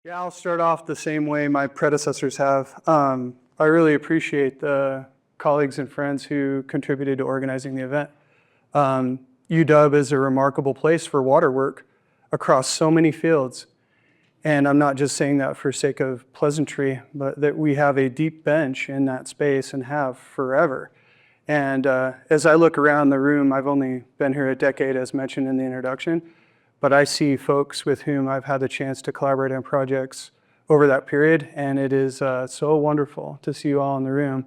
Yeah, I'll start off the same way my predecessors have. I really appreciate the colleagues and friends who contributed to organizing the event. UW is a remarkable place for water work across so many fields. And I'm not just saying that for sake of pleasantry, but that we have a deep bench in that space and have forever. And as I look around the room, I've only been here a decade, as mentioned in the introduction, but I see folks with whom I've had the chance to collaborate on projects over that period, and it is so wonderful to see you all in the room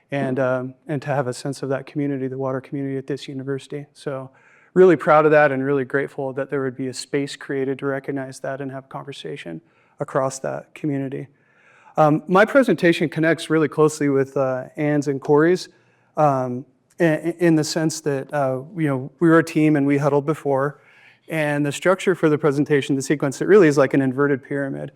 and to have a sense of that community, the water community at this university. So really proud of that and really grateful that there would be a space created to recognize that and have conversation across that community. My presentation connects really closely with Ann's and Corey's in the sense that we were a team and we huddled before. And the structure for the presentation, the sequence, it really is like an inverted pyramid.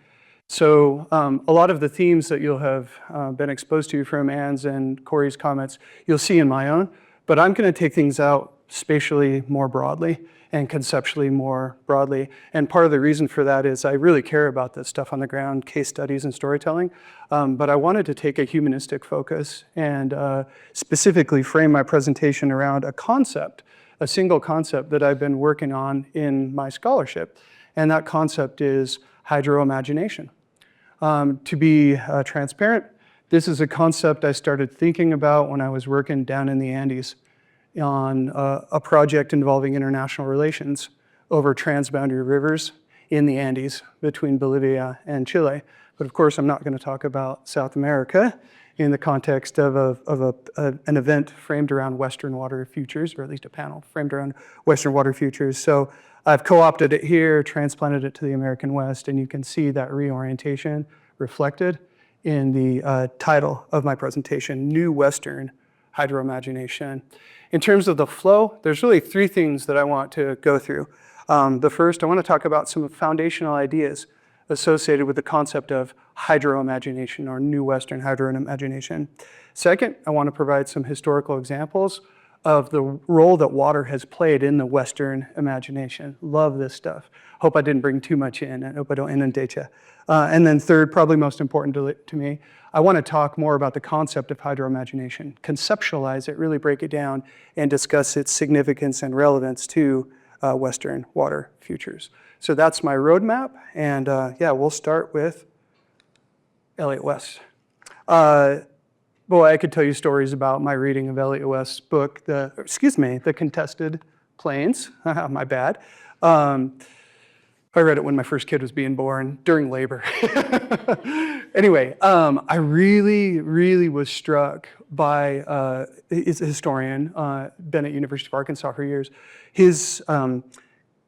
So a lot of the themes that you'll have been exposed to from Ann's and Corey's comments, you'll see in my own, but I'm going to take things out spatially more broadly and conceptually more broadly. And part of the reason for that is I really care about this stuff on the ground, case studies and storytelling, but I wanted to take a humanistic focus and specifically frame my presentation around a concept, a single concept that I've been working on in my scholarship, and that concept is hydroimagination. To be transparent, this is a concept I started thinking about when I was working down in the Andes on a project involving international relations over transboundary rivers in the Andes between Bolivia and Chile. But of course, I'm not going to talk about South America in the context of an event framed around Western water futures, or at least a panel framed around Western water futures. So I've co-opted it here, transplanted it to the American West, and you can see that reorientation reflected in the title of my presentation, New Western Hydroimagination. In terms of the flow, there's really three things that I want to go through. The first, I want to talk about some foundational ideas associated with the concept of hydroimagination or New Western hydroimagination. Second, I want to provide some historical examples of the role that water has played in the Western imagination. Love this stuff. Hope I didn't bring too much in. I hope I don't inundate you. And then third, probably most important to me, I want to talk more about the concept of hydroimagination, conceptualize it, really break it down, and discuss its significance and relevance to Western water futures. So that's my roadmap, and yeah, we'll start with Elliott West. Boy, I could tell you stories about my reading of Elliott West's book, The Contested Plains. My bad. I read it when my first kid was being born, during labor. Anyway, I really was struck by his historian, been at University of Arkansas for years, his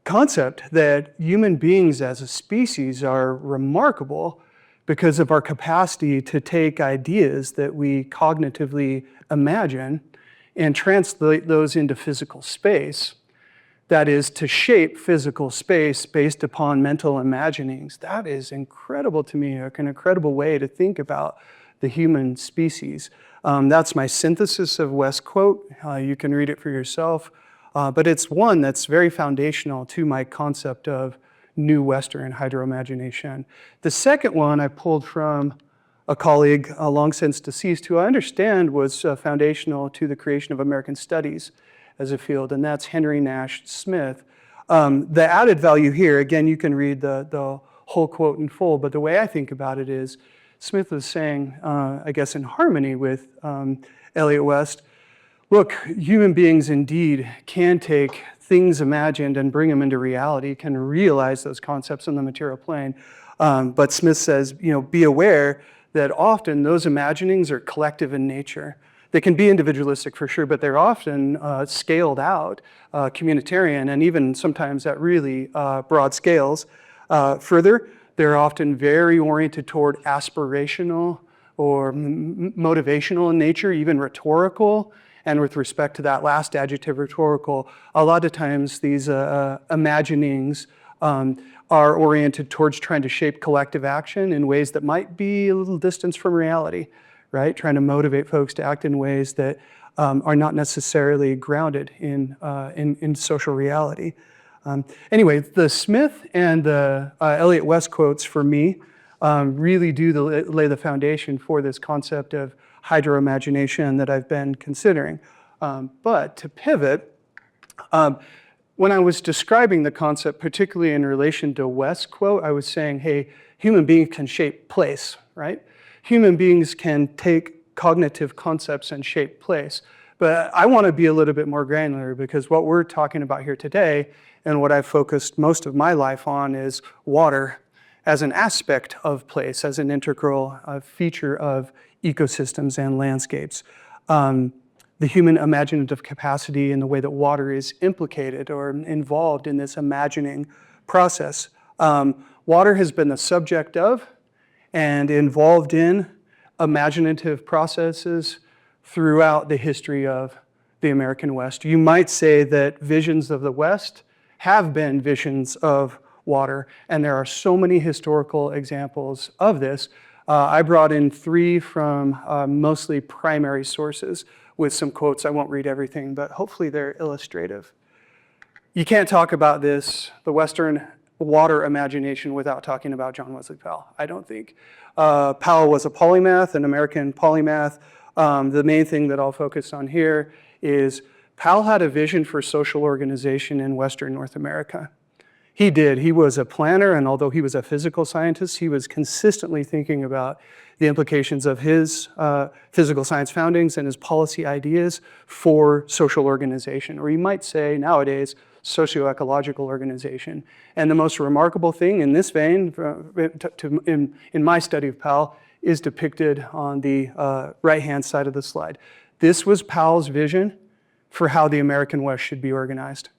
concept that human beings as a species are remarkable because of our capacity to take ideas that we cognitively imagine and translate those into physical space. That is, to shape physical space based upon mental imaginings. That is incredible to me, an incredible way to think about the human species. That's my synthesis of West's quote. You can read it for yourself. But it's one that's very foundational to my concept of New Western hydroimagination. The second one I pulled from a colleague long since deceased who I understand was foundational to the creation of American studies as a field, and that's Henry Nash Smith. The added value here, again, you can read the whole quote in full, but the way I think about it is Smith was saying, I guess in harmony with Elliott West, look, human beings indeed can take things imagined and bring them into reality, can realize those concepts in the material plane. But Smith says, be aware that often those imaginings are collective in nature. They can be individualistic for sure, but they're often scaled out, communitarian, and even sometimes at really broad scales. Further, they're often very oriented toward aspirational or motivational in nature, even rhetorical. And with respect to that last adjective, rhetorical, a lot of times these imaginings are oriented towards trying to shape collective action in ways that might be a little distance from reality, right? Trying to motivate folks to act in ways that are not necessarily grounded in social reality. Anyway, the Smith and the Elliott West quotes for me really do lay the foundation for this concept of hydroimagination that I've been considering. But to pivot, when I was describing the concept, particularly in relation to West's quote, I was saying, hey, human beings can shape place, right? Human beings can take cognitive concepts and shape place. But I want to be a little bit more granular, because what we're talking about here today and what I've focused most of my life on is water as an aspect of place, as an integral feature of ecosystems and landscapes. The human imaginative capacity and the way that water is implicated or involved in this imagining process. Water has been the subject of and involved in imaginative processes throughout the history of the American West. You might say that visions of the West have been visions of water, and there are so many historical examples of this. I brought in 3 from mostly primary sources with some quotes. I won't read everything, but hopefully they're illustrative. You can't talk about this, the Western water imagination, without talking about John Wesley Powell, I don't think. Powell was a polymath, an American polymath. The main thing that I'll focus on here is Powell had a vision for social organization in Western North America. He did. He was a planner, and although he was a physical scientist, he was consistently thinking about the implications of his physical science foundings and his policy ideas for social organization, or you might say nowadays, socio-ecological organization. And the most remarkable thing in this vein, in my study of Powell, is depicted on the right-hand side of the slide. This was Powell's vision for how the American West should be organized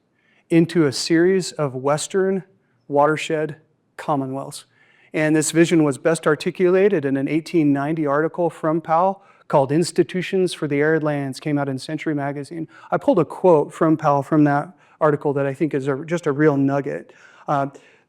into a series of Western watershed commonwealths. And this vision was best articulated in an 1890 article from Powell called Institutions for the Arid Lands, came out in Century Magazine. I pulled a quote from Powell from that article that I think is just a real nugget.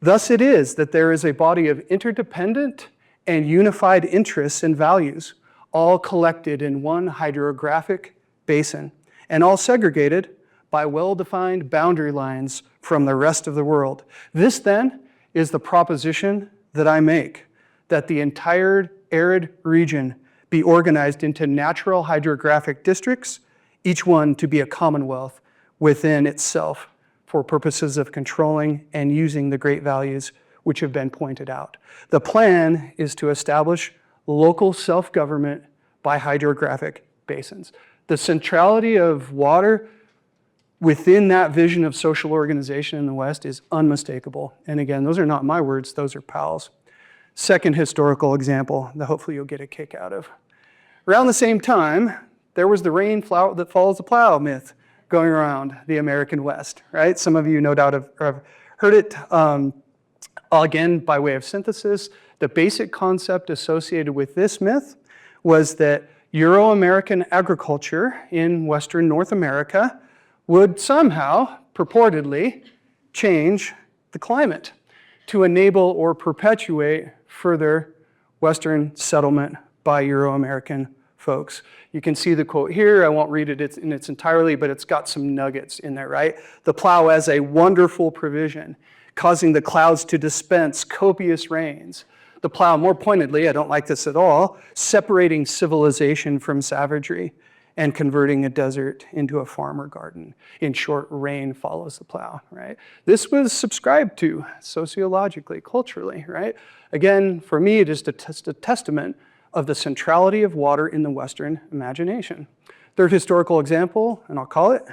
Thus it is that there is a body of interdependent and unified interests and values, all collected in one hydrographic basin, and all segregated by well-defined boundary lines from the rest of the world. This then is the proposition that I make, that the entire arid region be organized into natural hydrographic districts, each one to be a commonwealth within itself for purposes of controlling and using the great values which have been pointed out. The plan is to establish local self-government by hydrographic basins. The centrality of water within that vision of social organization in the West is unmistakable. And again, those are not my words, those are Powell's. Second historical example that hopefully you'll get a kick out of. Around the same time, there was the rain that follows the plow myth going around the American West, right? Some of you no doubt have heard it. Again, by way of synthesis, the basic concept associated with this myth was that Euro-American agriculture in Western North America would somehow, purportedly, change the climate to enable or perpetuate further Western settlement by Euro-American folks. You can see the quote here. I won't read it in its entirety, but it's got some nuggets in there, right? The plow as a wonderful provision, causing the clouds to dispense copious rains. The plow, more pointedly, I don't like this at all, separating civilization from savagery and converting a desert into a farm or garden. In short, rain follows the plow, right? This was subscribed to sociologically, culturally, right? Again, for me, it is a testament of the centrality of water in the Western imagination. Third historical example, and I'll call it,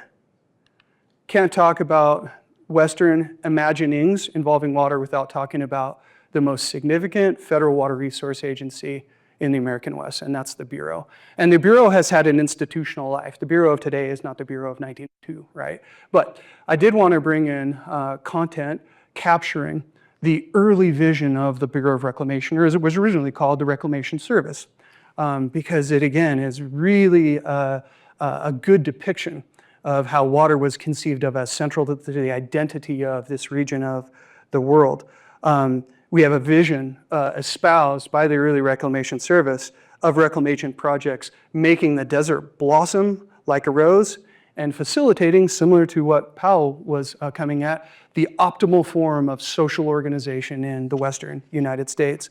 can't talk about Western imaginings involving water without talking about the most significant federal water resource agency in the American West, and that's the Bureau. And the Bureau has had an institutional life. The Bureau of today is not the Bureau of 1902, right? But I did want to bring in content capturing the early vision of the Bureau of Reclamation, or as it was originally called, the Reclamation Service, because it, again, is really a good depiction of how water was conceived of as central to the identity of this region of the world. We have a vision espoused by the early Reclamation Service of reclamation projects making the desert blossom like a rose and facilitating, similar to what Powell was coming at, the optimal form of social organization in the Western United States.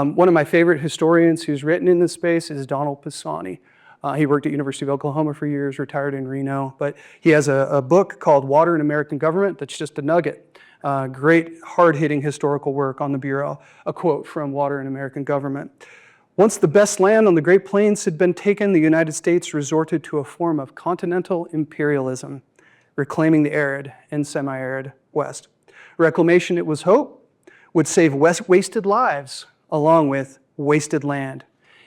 One of my favorite historians who's written in this space is Donald Pisani. He worked at University of Oklahoma for years, retired in Reno, but he has a book called Water in American Government that's just a nugget. Great hard-hitting historical work on the Bureau. A quote from Water in American Government. Once the best land on the Great Plains had been taken, the United States resorted to a form of continental imperialism, reclaiming the arid and semi-arid West. Reclamation, it was hoped, would save wasted lives along with wasted land.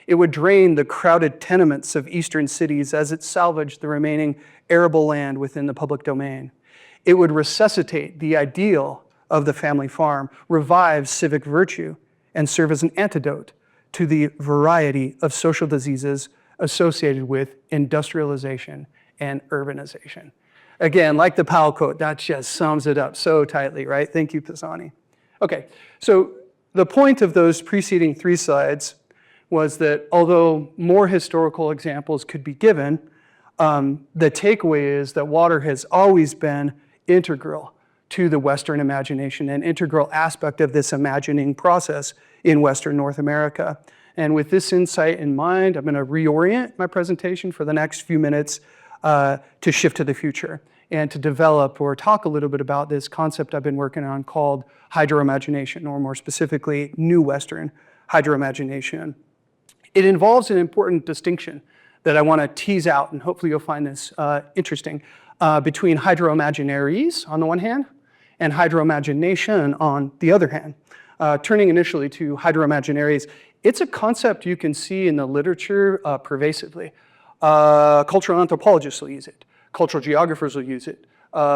It would drain the crowded tenements of eastern cities as it salvaged the remaining arable land within the public domain. It would resuscitate the ideal of the family farm, revive civic virtue, and serve as an antidote to the variety of social diseases associated with industrialization and urbanization. Again, like the Powell quote, that just sums it up so tightly, right? Thank you, Pisani. Okay, so the point of those preceding 3 slides was that although more historical examples could be given, the takeaway is that water has always been integral to the Western imagination, an integral aspect of this imagining process in Western North America. And with this insight in mind, I'm going to reorient my presentation for the next few minutes to shift to the future and to develop or talk a little bit about this concept I've been working on called hydroimagination, or more specifically, New Western hydroimagination. It involves an important distinction that I want to tease out, and hopefully you'll find this interesting, between hydroimaginaries on the one hand and hydroimagination on the other hand. Turning initially to hydroimaginaries, it's a concept you can see in the literature pervasively. Cultural anthropologists will use it. Cultural geographers will use it.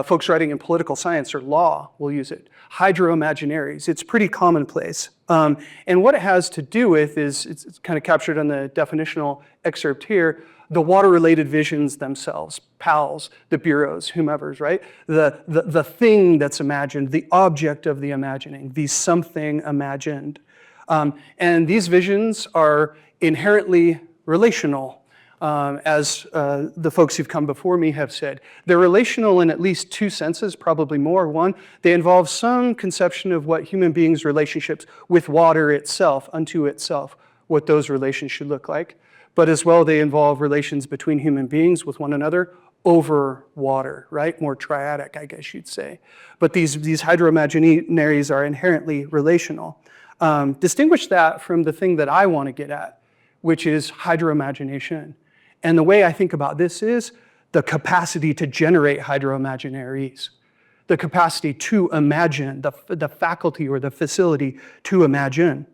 Folks writing in political science or law will use it. Hydroimaginaries, it's pretty commonplace. And what it has to do with is, it's kind of captured on the definitional excerpt here, the water-related visions themselves, Powell's, the Bureau's, whomever's, right? The thing that's imagined, the object of the imagining, the something imagined. And these visions are inherently relational, as the folks who've come before me have said. They're relational in at least 2 senses, probably more. One, they involve some conception of what human beings' relationships with water itself, unto itself, what those relations should look like. But as well, they involve relations between human beings with one another over water, right? More triadic, I guess you'd say. But these hydroimaginaries are inherently relational. Distinguish that from the thing that I want to get at, which is hydroimagination. And the way I think about this is the capacity to generate hydroimaginaries, the capacity to imagine, the faculty or the facility to imagine.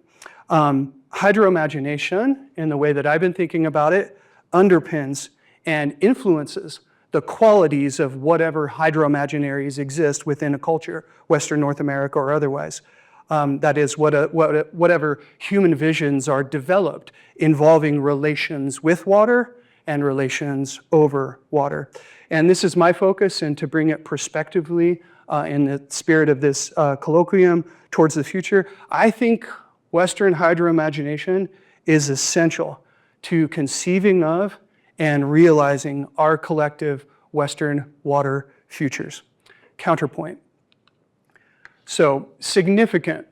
Hydroimagination, in the way that I've been thinking about it, underpins and influences the qualities of whatever hydroimaginaries exist within a culture, Western North America or otherwise. That is, whatever human visions are developed involving relations with water and relations over water. And this is my focus, and to bring it prospectively in the spirit of this colloquium towards the future, I think Western hydroimagination is essential to conceiving of and realizing our collective Western water futures. Counterpoint. So, significant,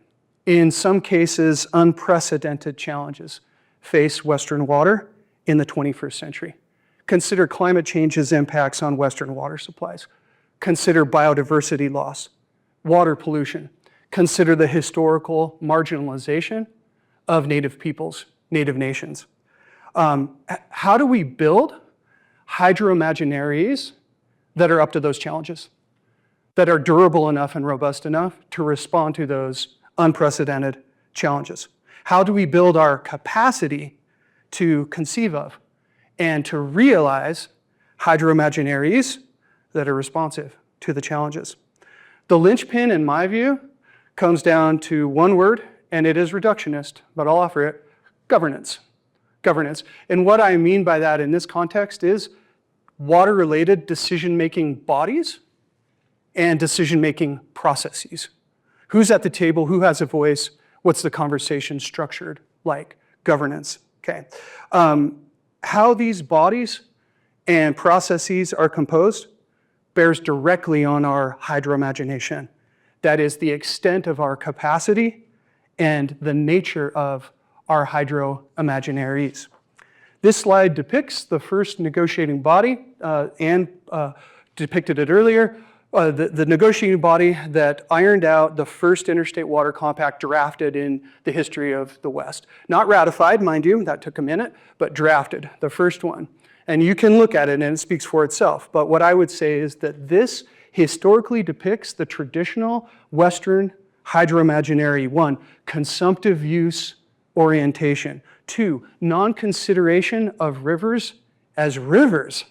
in some cases unprecedented challenges face Western water in the 21st century. Consider climate change's impacts on Western water supplies. Consider biodiversity loss, water pollution. Consider the historical marginalization of Native peoples, Native nations. How do we build hydroimaginaries that are up to those challenges, that are durable enough and robust enough to respond to those unprecedented challenges? How do we build our capacity to conceive of and to realize hydroimaginaries that are responsive to the challenges? The linchpin, in my view, comes down to one word, and it is reductionist, but I'll offer it: governance. Governance. And what I mean by that in this context is water-related decision-making bodies and decision-making processes. Who's at the table? Who has a voice? What's the conversation structured like? Governance. Okay. How these bodies and processes are composed bears directly on our hydroimagination. That is the extent of our capacity and the nature of our hydro-imaginaries. This slide depicts the first negotiating body, and depicted it earlier, the negotiating body that ironed out the first interstate water compact drafted in the history of the West. Not ratified, mind you, that took a minute, but drafted, the first one. And you can look at it and it speaks for itself. But what I would say is that this historically depicts the traditional Western hydro-imaginary. 1, consumptive use orientation. 2, non-consideration of rivers as rivers,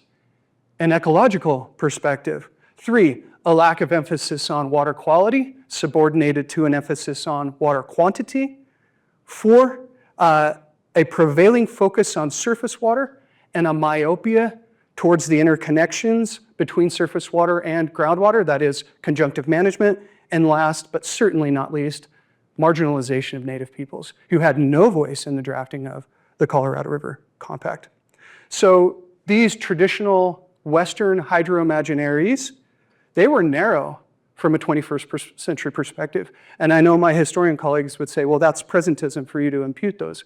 an ecological perspective. 3, a lack of emphasis on water quality, subordinated to an emphasis on water quantity. 4, a prevailing focus on surface water and a myopia towards the interconnections between surface water and groundwater, that is conjunctive management. And last, but certainly not least, marginalization of Native peoples who had no voice in the drafting of the Colorado River Compact. So these traditional Western hydro-imaginaries, they were narrow from a 21st century perspective. And I know my historian colleagues would say, well, that's presentism for you to impute those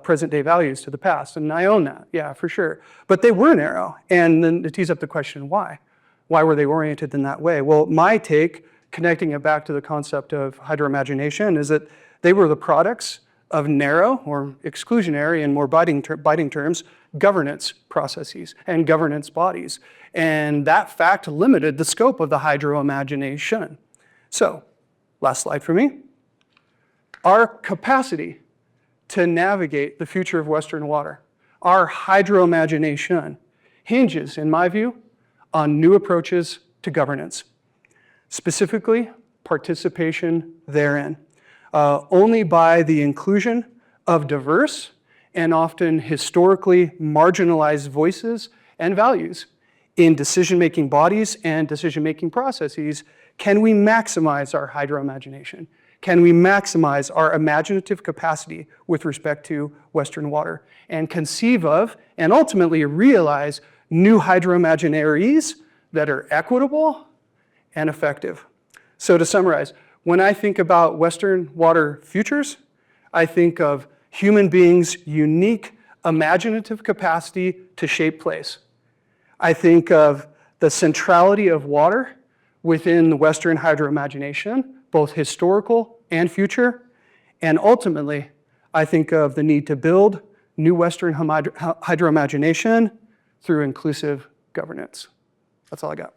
present day values to the past. And I own that, yeah, for sure. But they were narrow. And then to tease up the question, why? Why were they oriented in that way? Well, my take, connecting it back to the concept of hydro-imagination, is that they were the products of narrow or exclusionary and more biting terms, governance processes and governance bodies. And that fact limited the scope of the hydro-imagination. So, last slide for me. Our capacity to navigate the future of Western water, our hydro-imagination, hinges, in my view, on new approaches to governance. Specifically, participation therein. Only by the inclusion of diverse and often historically marginalized voices and values in decision-making bodies and decision-making processes can we maximize our hydro-imagination. Can we maximize our imaginative capacity with respect to Western water and conceive of and ultimately realize new hydro-imaginaries that are equitable and effective. So to summarize, when I think about Western water futures, I think of human beings' unique imaginative capacity to shape place. I think of the centrality of water within the Western hydro-imagination, both historical and future. And ultimately, I think of the need to build new Western hydro-imagination through inclusive governance. That's all I got.